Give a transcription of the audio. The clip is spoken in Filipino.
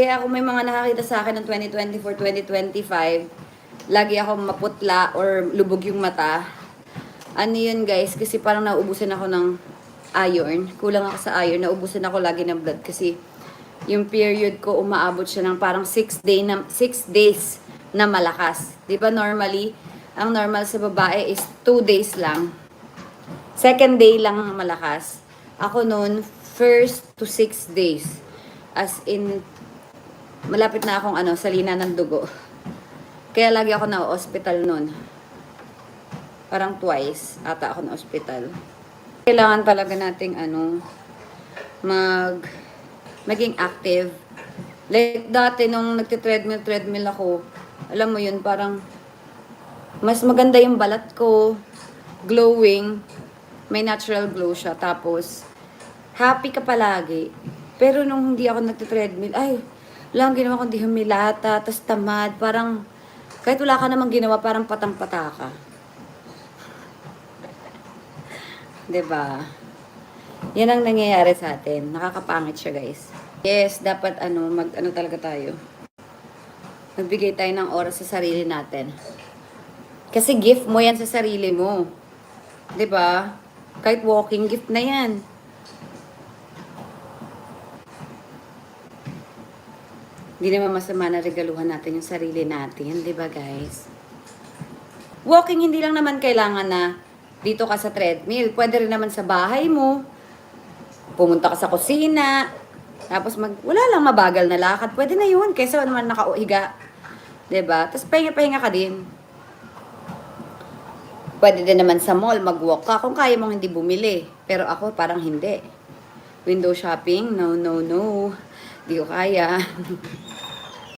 Kaya kung may mga nakakita sa akin ng 2024, 2025, lagi ako maputla or lubog yung mata. Ano yun guys, kasi parang nauubusan ako ng iron. Kulang ako sa iron, nauubusan ako lagi ng blood kasi yung period ko umaabot siya ng parang 6 days na malakas. 'Di ba normally, ang normal sa babae is 2 days lang. Second day lang malakas. Ako noon, first to 6 days. As in, malapit na akong salina ng dugo. Kaya lagi ako na-hospital noon. Parang twice ata ako na-hospital. Kailangan talaga nating maging active. Like dati nung treadmill ako, alam mo yun, parang mas maganda yung balat ko, glowing, may natural glow siya, tapos happy ka palagi. Pero nung hindi ako treadmill, ay, lang ginawa kundi humilata, tas tamad, parang kahit wala ka namang ginawa, parang patang-pata ka. 'Di ba? Yan ang nangyayari sa atin. Nakakapangit siya, guys. Yes, dapat talaga tayo. Magbigay tayo ng oras sa sarili natin. Kasi gift mo yan sa sarili mo. 'Di ba? Kahit walking, gift na yan. Hindi naman masama na regaluhan natin yung sarili natin. 'Di ba, guys? Walking, hindi lang naman kailangan na dito ka sa treadmill. Pwede rin naman sa bahay mo. Pumunta ka sa kusina. Tapos wala lang mabagal na lakad. Pwede na yun. Kaysa naman nakauhiga. 'Di ba? Tapos pahinga-pahinga ka din. Pwede din naman sa mall, mag-walk ka kung kaya mong hindi bumili. Pero ako, parang hindi. Window shopping? No, no, no. Di ko kaya.